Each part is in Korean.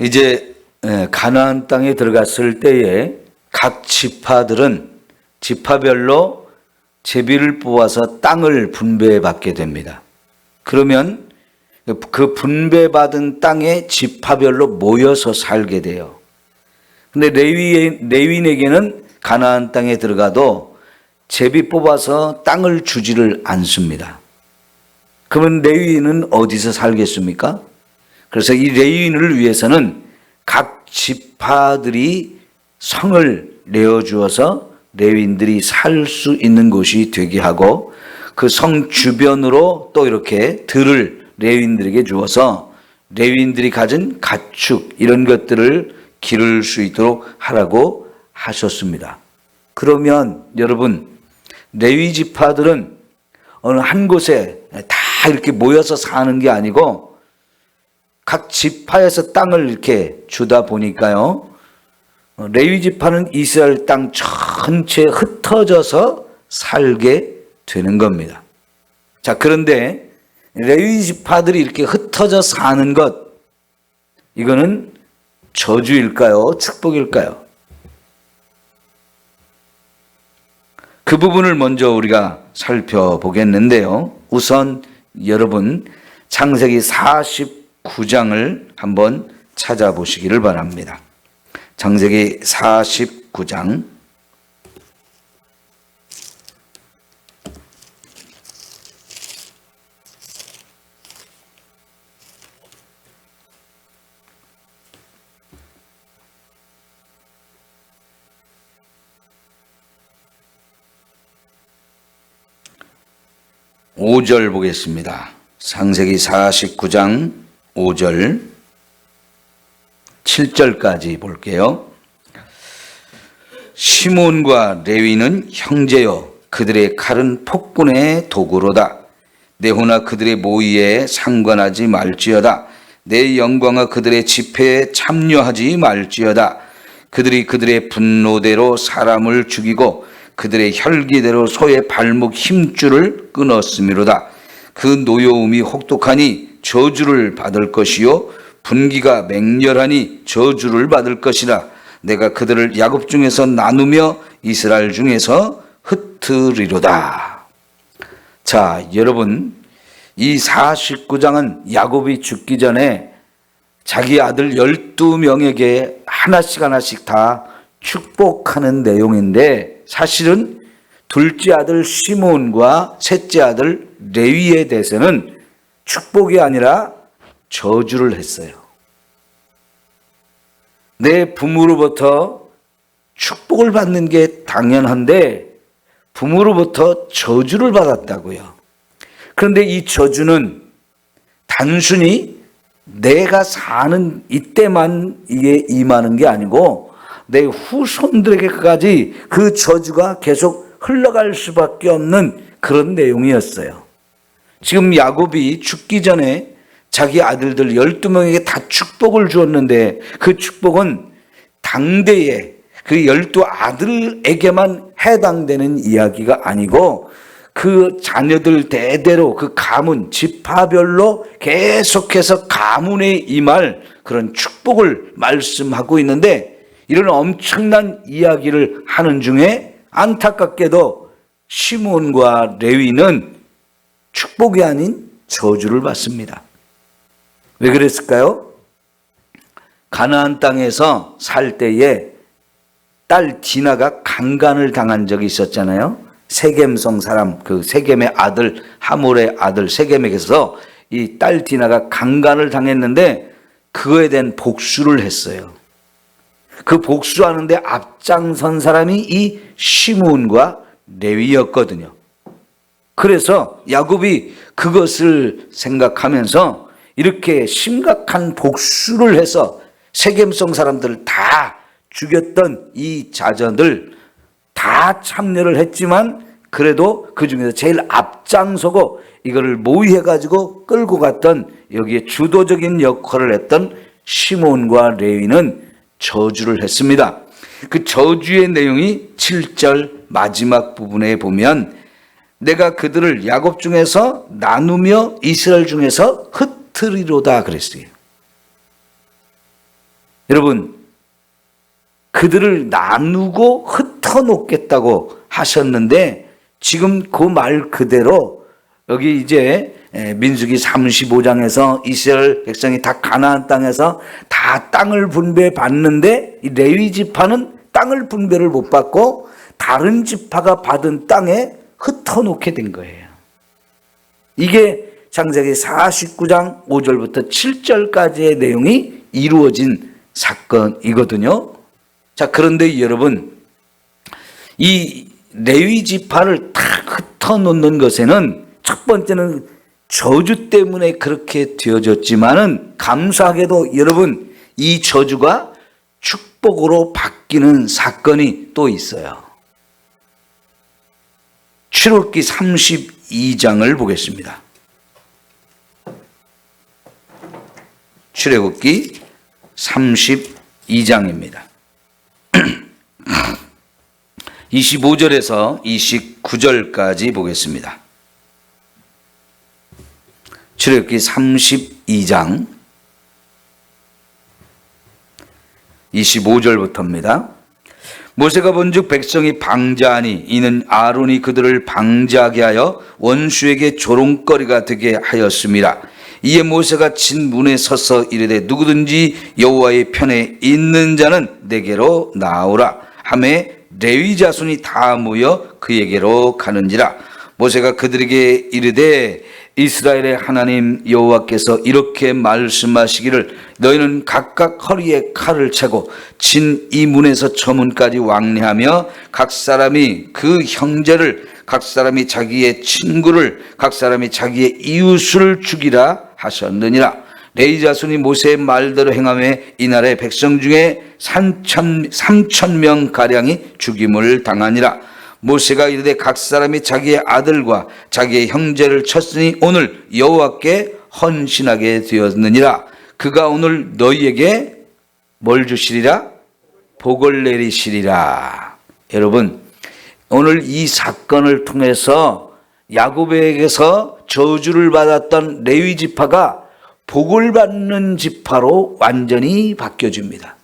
이제 가나안 땅에 들어갔을 때에 각 지파들은 지파별로 제비를 뽑아서 땅을 분배받게 됩니다. 그러면 그 분배받은 땅에 지파별로 모여서 살게 돼요. 근데 레위인에게는 가나안 땅에 들어가도 제비 뽑아서 땅을 주지를 않습니다. 그러면 레위인은 어디서 살겠습니까? 그래서 이 레위인을 위해서는 각 지파들이 성을 내어주어서 레위인들이 살 수 있는 곳이 되게 하고 그 성 주변으로 또 이렇게 들을 레위인들에게 주어서 레위인들이 가진 가축 이런 것들을 기를 수 있도록 하라고 하셨습니다. 그러면 여러분 레위 지파들은 어느 한 곳에 다 이렇게 모여서 사는 게 아니고 각 지파에서 땅을 이렇게 주다 보니까요. 레위 지파는 이스라엘 땅 전체에 흩어져서 살게 되는 겁니다. 자, 그런데 레위 지파들이 이렇게 흩어져 사는 것, 이거는 저주일까요? 축복일까요? 그 부분을 먼저 우리가 살펴보겠는데요. 우선 여러분 창세기 49장을 한번 찾아보시기를 바랍니다. 창세기 49장 5절 보겠습니다. 창세기 49장 5절 7절까지 볼게요. 시몬과 레위는 형제요 그들의 칼은 폭군의 도구로다. 내 호나 그들의 모의에 상관하지 말지어다. 내 영광과 그들의 집회에 참여하지 말지어다. 그들이 그들의 분노대로 사람을 죽이고 그들의 혈기대로 소의 발목 힘줄을 끊었음이로다. 그 노여움이 혹독하니 저주를 받을 것이요 분기가 맹렬하니 저주를 받을 것이라. 내가 그들을 야곱 중에서 나누며 이스라엘 중에서 흩으리로다. 자, 여러분 이 49장은 야곱이 죽기 전에 자기 아들 12명에게 하나씩 다 축복하는 내용인데 사실은 둘째 아들 시몬과 셋째 아들 레위에 대해서는 축복이 아니라 저주를 했어요. 내 부모로부터 축복을 받는 게 당연한데 부모로부터 저주를 받았다고요. 그런데 이 저주는 단순히 내가 사는 이때만 이게 임하는 게 아니고 내 후손들에게까지 그 저주가 계속 흘러갈 수밖에 없는 그런 내용이었어요. 지금 야곱이 죽기 전에 자기 아들들 12명에게 다 축복을 주었는데 그 축복은 당대에 그 12아들에게만 해당되는 이야기가 아니고 그 자녀들 대대로 그 가문 지파별로 계속해서 가문에 임할 그런 축복을 말씀하고 있는데 이런 엄청난 이야기를 하는 중에 안타깝게도 시몬과 레위는 축복이 아닌 저주를 받습니다. 왜 그랬을까요? 가나안 땅에서 살 때에 딸 디나가 강간을 당한 적이 있었잖아요. 세겜성 사람, 그 세겜의 아들, 하몰의 아들 세겜에게서 이 딸 디나가 강간을 당했는데 그거에 대한 복수를 했어요. 그 복수하는데 앞장선 사람이 이 시므온과 레위였거든요. 그래서 야곱이 그것을 생각하면서 이렇게 심각한 복수를 해서 세겜성 사람들을 다 죽였던 이 자전들 다 참여를 했지만 그래도 그 중에서 제일 앞장서고 이거를 모의해가지고 끌고 갔던 여기에 주도적인 역할을 했던 시몬과 레위는 저주를 했습니다. 그 저주의 내용이 7절 마지막 부분에 보면 내가 그들을 야곱 중에서 나누며 이스라엘 중에서 흩으리로다 그랬어요. 여러분, 그들을 나누고 흩어놓겠다고 하셨는데 지금 그 말 그대로 여기 이제 민수기 35장에서 이스라엘 백성이 다 가나안 땅에서 다 땅을 분배받는데 이 레위 지파는 땅을 분배를 못 받고 다른 지파가 받은 땅에 흩어놓게 된 거예요. 이게 창세기 49장 5절부터 7절까지의 내용이 이루어진 사건이거든요. 자, 그런데 여러분, 이 레위 지파를 탁 흩어놓는 것에는 첫 번째는 저주 때문에 그렇게 되어졌지만은 감사하게도 여러분, 이 저주가 축복으로 바뀌는 사건이 또 있어요. 출애굽기 32장을 보겠습니다. 출애굽기 32장입니다. 25절에서 29절까지 보겠습니다. 출애굽기 32장 25절부터입니다. 모세가 본즉 백성이 방자하니 이는 아론이 그들을 방자하게 하여 원수에게 조롱거리가 되게 하였음이라. 이에 모세가 진 문에 서서 이르되 누구든지 여호와의 편에 있는 자는 내게로 나오라 하매 레위 자손이 다 모여 그에게로 가는지라. 모세가 그들에게 이르되 이스라엘의 하나님 여호와께서 이렇게 말씀하시기를 너희는 각각 허리에 칼을 차고 진 이 문에서 저 문까지 왕래하며 각 사람이 그 형제를 각 사람이 자기의 친구를 각 사람이 자기의 이웃을 죽이라 하셨느니라. 레위 자손이 모세의 말대로 행하며 이날에 백성 중에 3,000명 가량이 죽임을 당하니라. 모세가 이르되 각 사람이 자기의 아들과 자기의 형제를 쳤으니 오늘 여호와께 헌신하게 되었느니라. 그가 오늘 너희에게 뭘 주시리라? 복을 내리시리라. 여러분, 오늘 이 사건을 통해서 야곱에게서 저주를 받았던 레위 지파가 복을 받는 지파로 완전히 바뀌어집니다.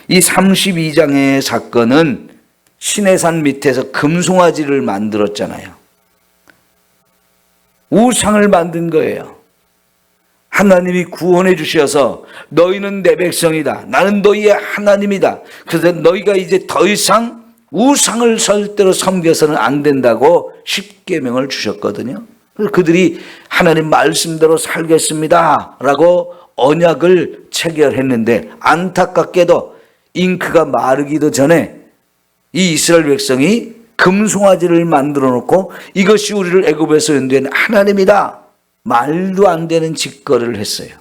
이 32장의 사건은 시내산 밑에서 금송아지를 만들었잖아요. 우상을 만든 거예요. 하나님이 구원해 주셔서 너희는 내 백성이다. 나는 너희의 하나님이다. 그래서 너희가 이제 더 이상 우상을 절대로 섬겨서는 안 된다고 십계명을 주셨거든요. 그들이 하나님 말씀대로 살겠습니다 라고 언약을 체결했는데 안타깝게도 잉크가 마르기도 전에 이 이스라엘 백성이 금송아지를 만들어 놓고 이것이 우리를 애굽에서 인도한 하나님이다, 말도 안 되는 짓거리를 했어요.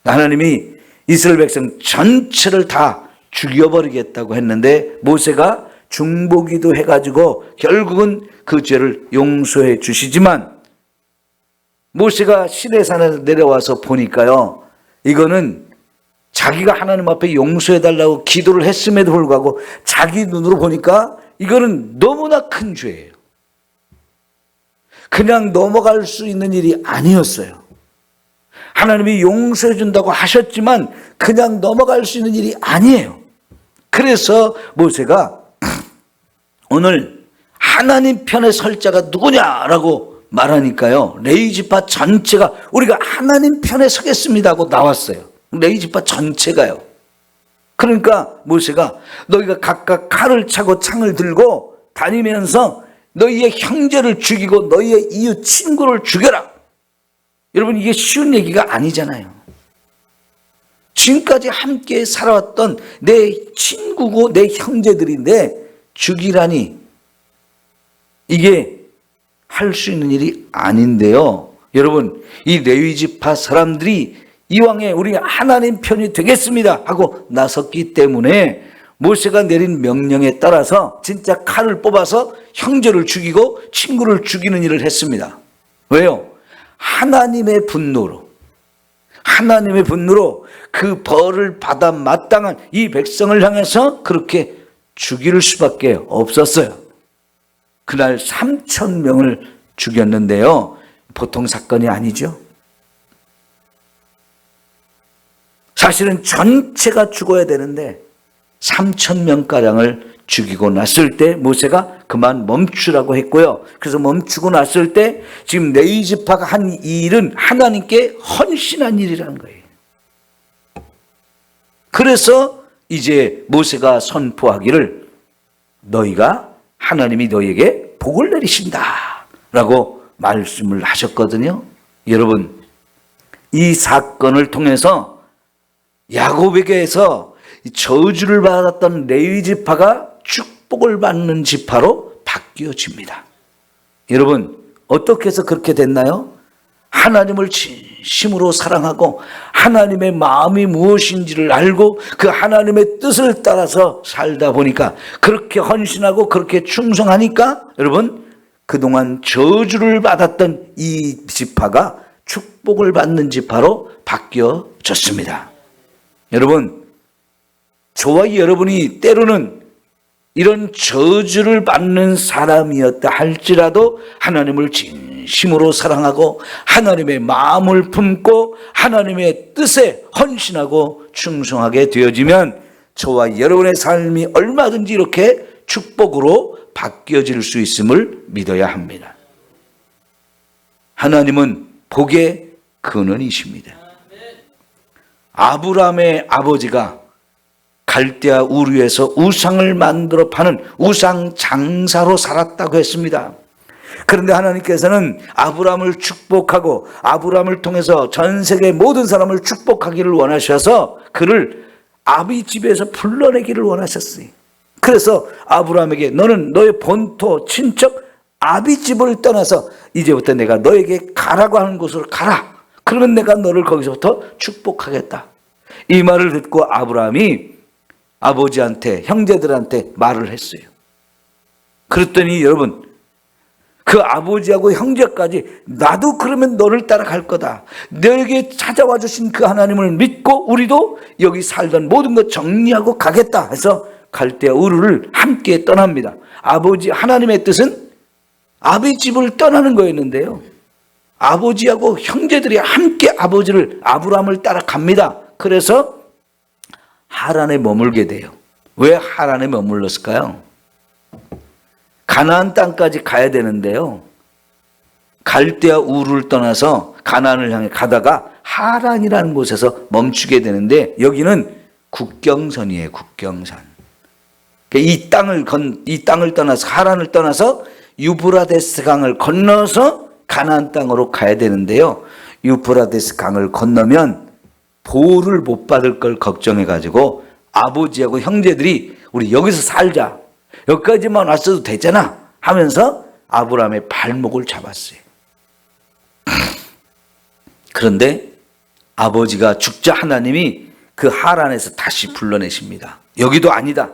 하나님이 이스라엘 백성 전체를 다 죽여버리겠다고 했는데 모세가 중보기도 해가지고 결국은 그 죄를 용서해 주시지만 모세가 시내산에 내려와서 보니까요, 이거는 자기가 하나님 앞에 용서해달라고 기도를 했음에도 불구하고 자기 눈으로 보니까 이거는 너무나 큰 죄예요. 그냥 넘어갈 수 있는 일이 아니었어요. 하나님이 용서해 준다고 하셨지만 그냥 넘어갈 수 있는 일이 아니에요. 그래서 모세가 오늘 하나님 편에 설 자가 누구냐라고 말하니까요, 레위 지파 전체가 우리가 하나님 편에 서겠습니다 하고 나왔어요. 레위 지파 전체가요. 그러니까 모세가 너희가 각각 칼을 차고 창을 들고 다니면서 너희의 형제를 죽이고 너희의 이웃 친구를 죽여라. 여러분, 이게 쉬운 얘기가 아니잖아요. 지금까지 함께 살아왔던 내 친구고 내 형제들인데 죽이라니, 이게 할 수 있는 일이 아닌데요. 여러분, 이 레위 지파 사람들이 이왕에 우리 하나님 편이 되겠습니다 하고 나섰기 때문에 모세가 내린 명령에 따라서 진짜 칼을 뽑아서 형제를 죽이고 친구를 죽이는 일을 했습니다. 왜요? 하나님의 분노로 그 벌을 받아 마땅한 이 백성을 향해서 그렇게 죽일 수밖에 없었어요. 그날 3,000명을 죽였는데요, 보통 사건이 아니죠. 사실은 전체가 죽어야 되는데 3,000명가량을 죽이고 났을 때 모세가 그만 멈추라고 했고요. 그래서 멈추고 났을 때 지금 레위 지파가 한 이 일은 하나님께 헌신한 일이라는 거예요. 그래서 이제 모세가 선포하기를 너희가 하나님이 너희에게 복을 내리신다 라고 말씀을 하셨거든요. 여러분, 이 사건을 통해서 야곱에게서 저주를 받았던 레위 지파가 축복을 받는 지파로 바뀌어집니다. 여러분, 어떻게 해서 그렇게 됐나요? 하나님을 진심으로 사랑하고 하나님의 마음이 무엇인지를 알고 그 하나님의 뜻을 따라서 살다 보니까, 그렇게 헌신하고 그렇게 충성하니까 여러분, 그동안 저주를 받았던 이 지파가 축복을 받는 지파로 바뀌어졌습니다. 여러분, 저와 여러분이 때로는 이런 저주를 받는 사람이었다 할지라도 하나님을 진심으로 사랑하고 하나님의 마음을 품고 하나님의 뜻에 헌신하고 충성하게 되어지면 저와 여러분의 삶이 얼마든지 이렇게 축복으로 바뀌어질 수 있음을 믿어야 합니다. 하나님은 복의 근원이십니다. 아브라함의 아버지가 갈대아 우르에서 우상을 만들어 파는 우상 장사로 살았다고 했습니다. 그런데 하나님께서는 아브라함을 축복하고 아브라함을 통해서 전 세계 모든 사람을 축복하기를 원하셔서 그를 아비 집에서 불러내기를 원하셨어요. 그래서 아브라함에게 너는 너의 본토 친척 아비 집을 떠나서 이제부터 내가 너에게 가라고 하는 곳으로 가라. 그러면 내가 너를 거기서부터 축복하겠다. 이 말을 듣고 아브라함이 아버지한테, 형제들한테 말을 했어요. 그랬더니 여러분, 그 아버지하고 형제까지 나도 그러면 너를 따라갈 거다. 너에게 찾아와 주신 그 하나님을 믿고 우리도 여기 살던 모든 것 정리하고 가겠다 해서 갈대아 우르를 함께 떠납니다. 아버지 하나님의 뜻은 아비 집을 떠나는 거였는데요. 아버지하고 형제들이 함께 아브라함을 따라갑니다. 그래서 하란에 머물게 돼요. 왜 하란에 머물렀을까요? 가나안 땅까지 가야 되는데요. 갈대아 우르를 떠나서 가나안을 향해 가다가 하란이라는 곳에서 멈추게 되는데 여기는 국경선이에요. 국경선. 이 땅을 떠나서 하란을 떠나서 유브라데스 강을 건너서 가나안 땅으로 가야 되는데요. 유브라데스 강을 건너면 보호를 못 받을 걸 걱정해 가지고 아버지하고 형제들이 우리 여기서 살자. 여기까지만 왔어도 되잖아 하면서 아브라함의 발목을 잡았어요. 그런데 아버지가 죽자 하나님이 그 하란에서 다시 불러내십니다. 여기도 아니다.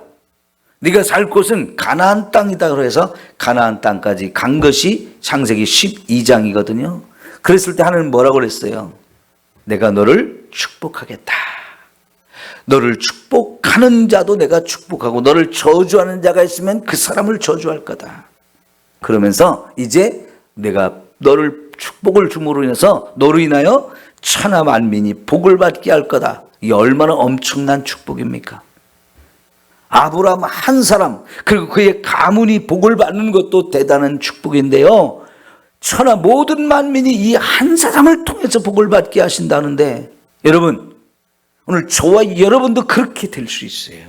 네가 살 곳은 가나안 땅이다. 그래서 가나안 땅까지 간 것이 창세기 12장이거든요. 그랬을 때 하나님은 뭐라고 그랬어요? 내가 너를 축복하겠다. 너를 축복하는 자도 내가 축복하고 너를 저주하는 자가 있으면 그 사람을 저주할 거다. 그러면서 이제 내가 너를 축복을 줌으로 인해서 너로 인하여 천하 만민이 복을 받게 할 거다. 이게 얼마나 엄청난 축복입니까? 아브라함 한 사람 그리고 그의 가문이 복을 받는 것도 대단한 축복인데요. 천하 모든 만민이 이 한 사람을 통해서 복을 받게 하신다는데 여러분, 오늘 저와 여러분도 그렇게 될 수 있어요.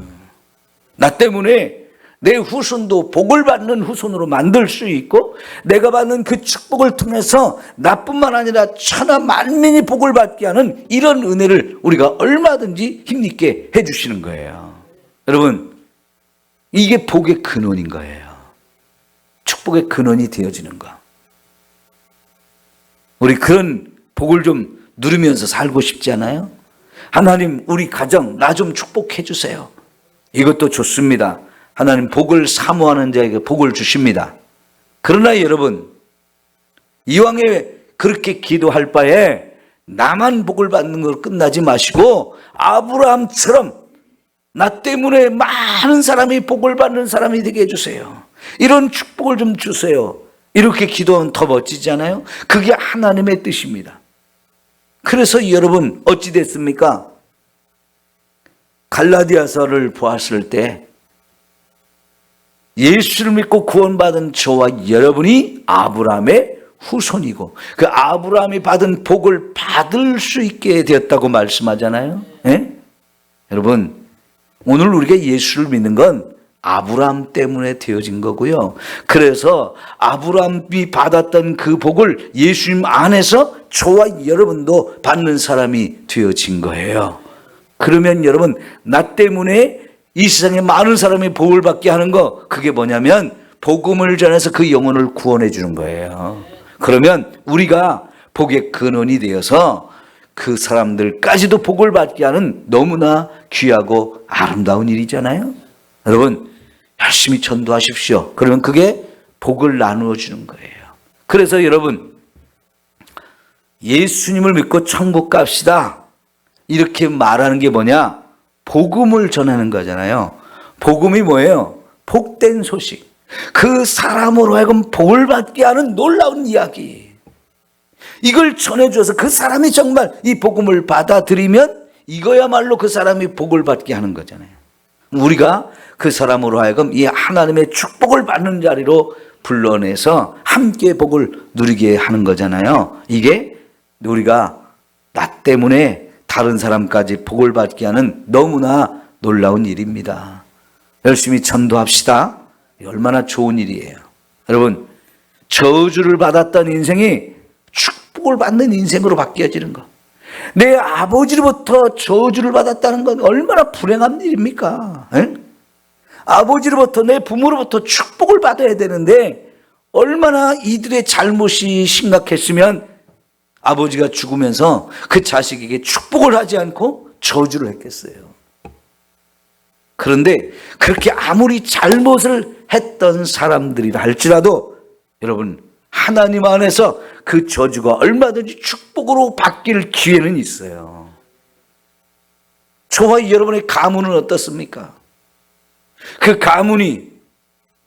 나 때문에 내 후손도 복을 받는 후손으로 만들 수 있고 내가 받는 그 축복을 통해서 나뿐만 아니라 천하 만민이 복을 받게 하는 이런 은혜를 우리가 얼마든지 힘있게 해주시는 거예요. 여러분, 이게 복의 근원인 거예요. 축복의 근원이 되어지는 거. 우리 그런 복을 좀 누리면서 살고 싶지 않아요? 하나님, 우리 가정 나 좀 축복해 주세요. 이것도 좋습니다. 하나님 복을 사모하는 자에게 복을 주십니다. 그러나 여러분, 이왕에 그렇게 기도할 바에 나만 복을 받는 걸 끝나지 마시고 아브라함처럼 나 때문에 많은 사람이 복을 받는 사람이 되게 해주세요. 이런 축복을 좀 주세요. 이렇게 기도하면 더 멋지지 않아요? 그게 하나님의 뜻입니다. 그래서 여러분 어찌 됐습니까? 갈라디아서를 보았을 때 예수를 믿고 구원받은 저와 여러분이 아브라함의 후손이고 그 아브라함이 받은 복을 받을 수 있게 되었다고 말씀하잖아요. 예? 여러분, 오늘 우리가 예수를 믿는 건 아브라함 때문에 되어진 거고요. 그래서 아브라함이 받았던 그 복을 예수님 안에서 저와 여러분도 받는 사람이 되어진 거예요. 그러면 여러분, 나 때문에 이 세상에 많은 사람이 복을 받게 하는 거, 그게 뭐냐면 복음을 전해서 그 영혼을 구원해 주는 거예요. 그러면 우리가 복의 근원이 되어서 그 사람들까지도 복을 받게 하는 너무나 귀하고 아름다운 일이잖아요. 여러분, 열심히 전도하십시오. 그러면 그게 복을 나누어 주는 거예요. 그래서 여러분, 예수님을 믿고 천국 갑시다, 이렇게 말하는 게 뭐냐? 복음을 전하는 거잖아요. 복음이 뭐예요? 복된 소식. 그 사람으로 하여금 복을 받게 하는 놀라운 이야기. 이걸 전해줘서 그 사람이 정말 이 복음을 받아들이면 이거야말로 그 사람이 복을 받게 하는 거잖아요. 우리가 그 사람으로 하여금 이 하나님의 축복을 받는 자리로 불러내서 함께 복을 누리게 하는 거잖아요. 이게 우리가 나 때문에 다른 사람까지 복을 받게 하는 너무나 놀라운 일입니다. 열심히 전도합시다. 얼마나 좋은 일이에요. 여러분, 저주를 받았던 인생이 축복을 받는 인생으로 바뀌어지는 것. 내 아버지로부터 저주를 받았다는 건 얼마나 불행한 일입니까? 에? 아버지로부터, 내 부모로부터 축복을 받아야 되는데 얼마나 이들의 잘못이 심각했으면 아버지가 죽으면서 그 자식에게 축복을 하지 않고 저주를 했겠어요. 그런데 그렇게 아무리 잘못을 했던 사람들이라 할지라도 여러분, 하나님 안에서 그 저주가 얼마든지 축복으로 바뀔 기회는 있어요. 저와 여러분의 가문은 어떻습니까? 그 가문이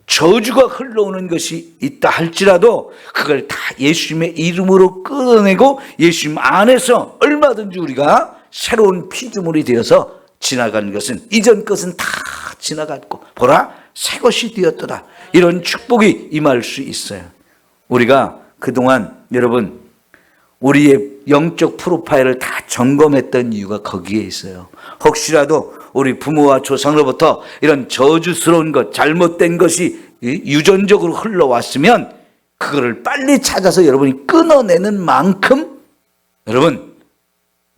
저주가 흘러오는 것이 있다 할지라도 그걸 다 예수님의 이름으로 끊어내고 예수님 안에서 얼마든지 우리가 새로운 피조물이 되어서 지나가는 것은, 이전 것은 다 지나갔고 보라 새 것이 되었더라, 이런 축복이 임할 수 있어요. 우리가 그동안 여러분 우리의 영적 프로파일을 다 점검했던 이유가 거기에 있어요. 혹시라도 우리 부모와 조상으로부터 이런 저주스러운 것, 잘못된 것이 유전적으로 흘러왔으면 그거를 빨리 찾아서 여러분이 끊어내는 만큼 여러분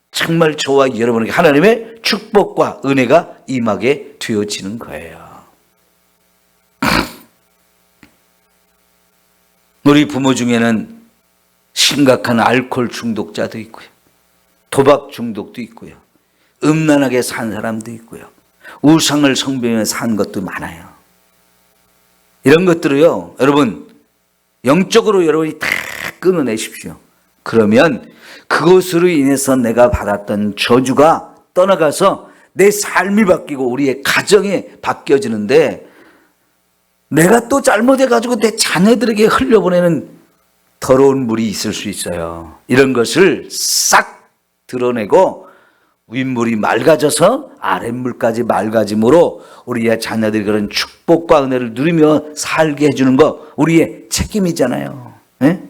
정말 저와 여러분에게 하나님의 축복과 은혜가 임하게 되어지는 거예요. 우리 부모 중에는 심각한 알코올 중독자도 있고요, 도박 중독도 있고요, 음란하게 산 사람도 있고요, 우상을 섬기며 산 것도 많아요. 이런 것들을요, 여러분 영적으로 여러분이 다 끊어내십시오. 그러면 그것으로 인해서 내가 받았던 저주가 떠나가서 내 삶이 바뀌고 우리의 가정이 바뀌어지는데, 내가 또 잘못해가지고 내 자녀들에게 흘려보내는 더러운 물이 있을 수 있어요. 이런 것을 싹 드러내고 윗물이 맑아져서 아랫물까지 맑아짐으로 우리의 자녀들이 그런 축복과 은혜를 누리며 살게 해주는 거 우리의 책임이잖아요. 네?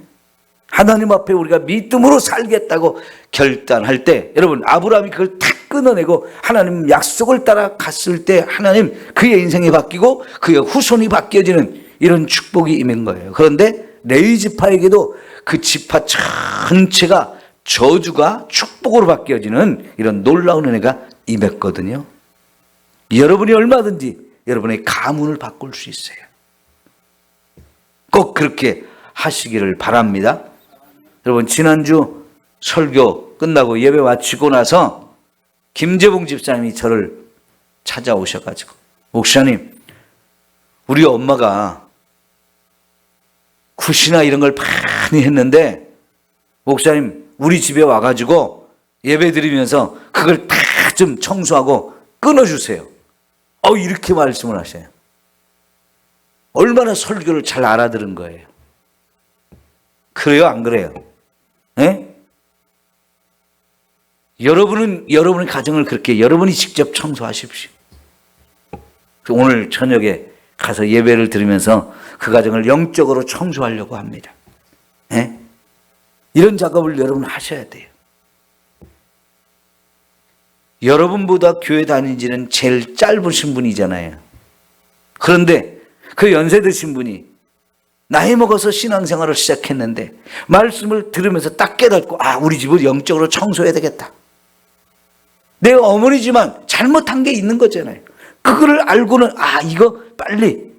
하나님 앞에 우리가 믿음으로 살겠다고 결단할 때 여러분, 아브라함이 그걸 탁 끊어내고 하나님 약속을 따라 갔을 때 하나님 그의 인생이 바뀌고 그의 후손이 바뀌어지는 이런 축복이 임한 거예요. 그런데 레위 지파에게도 그 지파 전체가 저주가 축복으로 바뀌어지는 이런 놀라운 은혜가 임했거든요. 여러분이 얼마든지 여러분의 가문을 바꿀 수 있어요. 꼭 그렇게 하시기를 바랍니다. 여러분, 지난주 설교 끝나고 예배 마치고 나서 김재봉 집사님이 저를 찾아오셔가지고, 목사님, 우리 엄마가 굿이나 이런 걸 많이 했는데 목사님 우리 집에 와가지고 예배 드리면서 그걸 다 좀 청소하고 끊어주세요. 이렇게 말씀을 하셔요. 얼마나 설교를 잘 알아들은 거예요. 그래요, 안 그래요? 네? 여러분은 여러분의 가정을 그렇게 여러분이 직접 청소하십시오. 오늘 저녁에 가서 예배를 드리면서 그 가정을 영적으로 청소하려고 합니다. 네? 이런 작업을 여러분 하셔야 돼요. 여러분보다 교회 다닌 지는 제일 짧으신 분이잖아요. 그런데 그 연세 드신 분이 나이 먹어서 신앙생활을 시작했는데 말씀을 들으면서 딱 깨닫고 우리 집을 영적으로 청소해야 되겠다. 내 어머니지만 잘못한 게 있는 거잖아요. 그거를 알고는 이거 빨리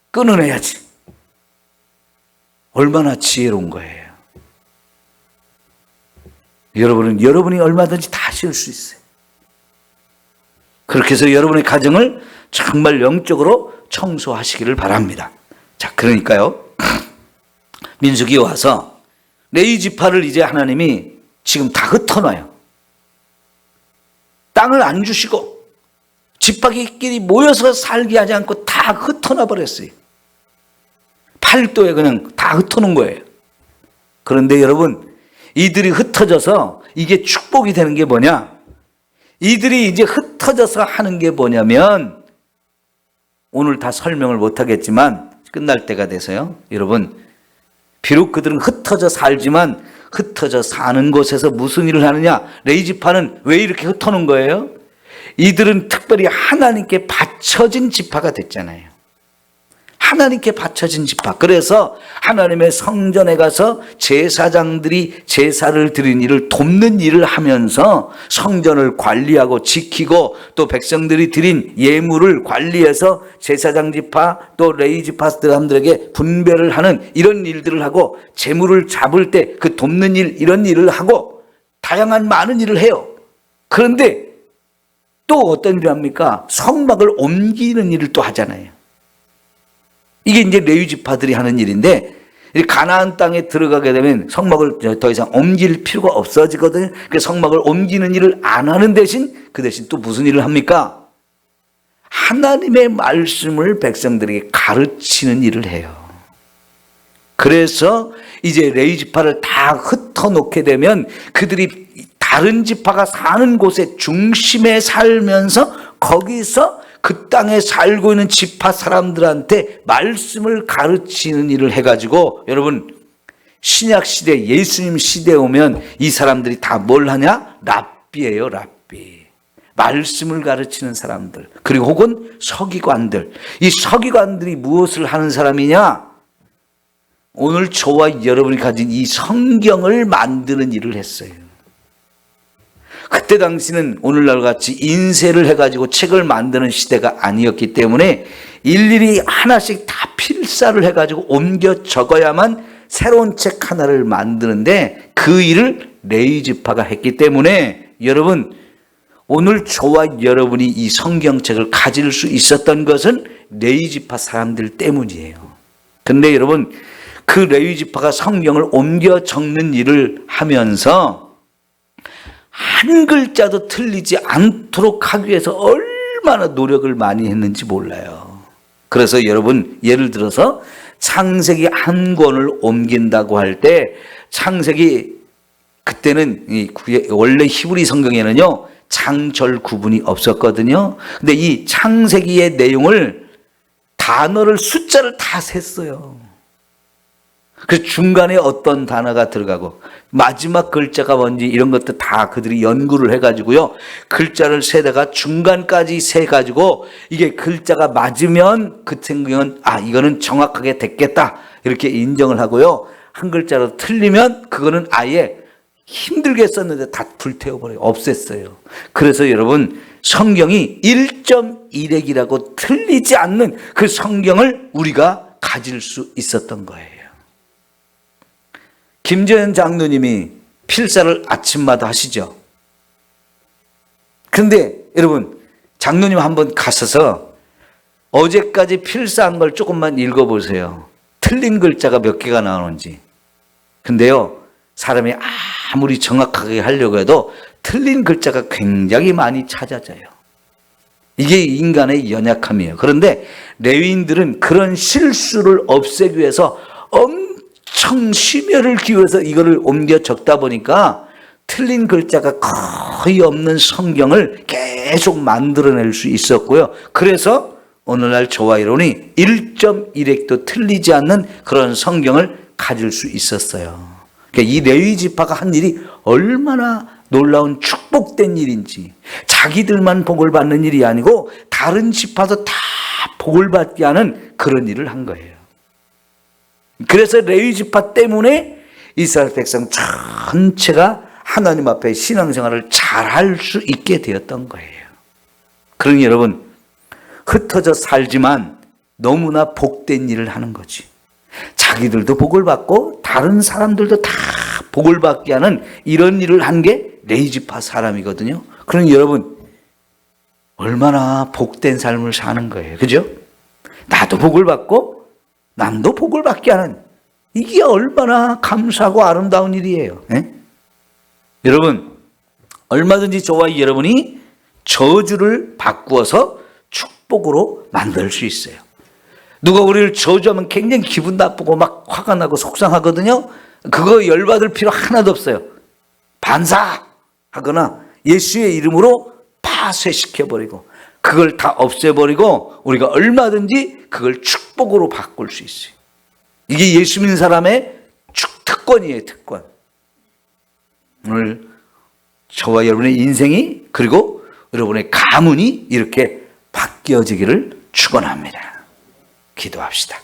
끊어내야지. 얼마나 지혜로운 거예요. 여러분은 여러분이 얼마든지 다 하실 수 있어요. 그렇게 해서 여러분의 가정을 정말 영적으로 청소하시기를 바랍니다. 자, 그러니까요. 민수기에 와서 레위 지파를 이제 하나님이 지금 다 흩어놔요. 땅을 안 주시고 지파끼리 모여서 살게 하지 않고 다 흩어놔 버렸어요. 팔도에 그냥 다 흩어놓은 거예요. 그런데 여러분, 이들이 흩어져서 이게 축복이 되는 게 뭐냐? 이들이 이제 흩어져서 하는 게 뭐냐면, 오늘 다 설명을 못 하겠지만 끝날 때가 돼서요. 여러분, 비록 그들은 흩어져 살지만 흩어져 사는 곳에서 무슨 일을 하느냐? 레위 지파는 왜 이렇게 흩어놓은 거예요? 이들은 특별히 하나님께 바쳐진 지파가 됐잖아요. 하나님께 바쳐진 지파. 그래서 하나님의 성전에 가서 제사장들이 제사를 드린 일을 돕는 일을 하면서 성전을 관리하고 지키고 또 백성들이 드린 예물을 관리해서 제사장 지파 또 레위 지파 사람들에게 분배를 하는 이런 일들을 하고 재물을 잡을 때 그 돕는 일 이런 일을 하고 다양한 많은 일을 해요. 그런데 또 어떤 일을 합니까? 성막을 옮기는 일을 또 하잖아요. 이게 이제 레위 지파들이 하는 일인데, 가나안 땅에 들어가게 되면 성막을 더 이상 옮길 필요가 없어지거든요. 그 성막을 옮기는 일을 안 하는 대신 그 대신 또 무슨 일을 합니까? 하나님의 말씀을 백성들에게 가르치는 일을 해요. 그래서 이제 레위 지파를 다 흩어놓게 되면 그들이 다른 지파가 사는 곳의 중심에 살면서 거기서 그 땅에 살고 있는 지파 사람들한테 말씀을 가르치는 일을 해가지고, 여러분, 신약 시대, 예수님 시대에 오면 이 사람들이 다 뭘 하냐? 랍비예요, 랍비. 말씀을 가르치는 사람들. 그리고 혹은 서기관들. 이 서기관들이 무엇을 하는 사람이냐? 오늘 저와 여러분이 가진 이 성경을 만드는 일을 했어요. 그때 당시는 오늘날 같이 인쇄를 해가지고 책을 만드는 시대가 아니었기 때문에 일일이 하나씩 다 필사를 해가지고 옮겨 적어야만 새로운 책 하나를 만드는데 그 일을 레위 지파가 했기 때문에 여러분, 오늘 저와 여러분이 이 성경책을 가질 수 있었던 것은 레위 지파 사람들 때문이에요. 근데 여러분, 그 레위 지파가 성경을 옮겨 적는 일을 하면서 한 글자도 틀리지 않도록 하기 위해서 얼마나 노력을 많이 했는지 몰라요. 그래서 여러분, 예를 들어서 창세기 한 권을 옮긴다고 할 때, 창세기 그때는 원래 히브리 성경에는요 장절 구분이 없었거든요. 근데 이 창세기의 내용을 단어를 숫자를 다 셌어요. 그 중간에 어떤 단어가 들어가고 마지막 글자가 뭔지 이런 것도 다 그들이 연구를 해가지고요, 글자를 세다가 중간까지 세가지고 이게 글자가 맞으면 그 생각은 이거는 정확하게 됐겠다 이렇게 인정을 하고요, 한 글자로 틀리면 그거는 아예 힘들게 썼는데 다 불태워버려요. 없앴어요. 그래서 여러분, 성경이 1.1핵이라고 틀리지 않는 그 성경을 우리가 가질 수 있었던 거예요. 김재현 장로님이 필사를 아침마다 하시죠. 근데 여러분, 장로님 한번 가셔서 어제까지 필사한 걸 조금만 읽어보세요. 틀린 글자가 몇 개가 나오는지. 근데요, 사람이 아무리 정확하게 하려고 해도 틀린 글자가 굉장히 많이 찾아져요. 이게 인간의 연약함이에요. 그런데 레위인들은 그런 실수를 없애기 위해서 엄청 심혈을 기울여서 이거를 옮겨 적다 보니까 틀린 글자가 거의 없는 성경을 계속 만들어낼 수 있었고요. 그래서 오늘날 저와 여러분이 1.1획도 틀리지 않는 그런 성경을 가질 수 있었어요. 그러니까 이 레위 지파가 한 일이 얼마나 놀라운 축복된 일인지, 자기들만 복을 받는 일이 아니고 다른 지파도 다 복을 받게 하는 그런 일을 한 거예요. 그래서 레위 지파 때문에 이스라엘 백성 전체가 하나님 앞에 신앙생활을 잘할 수 있게 되었던 거예요. 그러니 여러분, 흩어져 살지만 너무나 복된 일을 하는 거지. 자기들도 복을 받고 다른 사람들도 다 복을 받게 하는 이런 일을 한 게 레위 지파 사람이거든요. 그러니 여러분, 얼마나 복된 삶을 사는 거예요. 그죠? 나도 복을 받고 남도 복을 받게 하는, 이게 얼마나 감사하고 아름다운 일이에요. 예? 여러분, 얼마든지 저와 여러분이 저주를 바꾸어서 축복으로 만들 수 있어요. 누가 우리를 저주하면 굉장히 기분 나쁘고 막 화가 나고 속상하거든요. 그거 열받을 필요 하나도 없어요. 반사하거나 예수의 이름으로 파쇄시켜버리고 그걸 다 없애버리고 우리가 얼마든지 그걸 축복으로 바꿀 수 있어요. 이게 예수 믿는 사람의 특권이에요. 특권. 오늘 저와 여러분의 인생이, 그리고 여러분의 가문이 이렇게 바뀌어지기를 축원합니다. 기도합시다.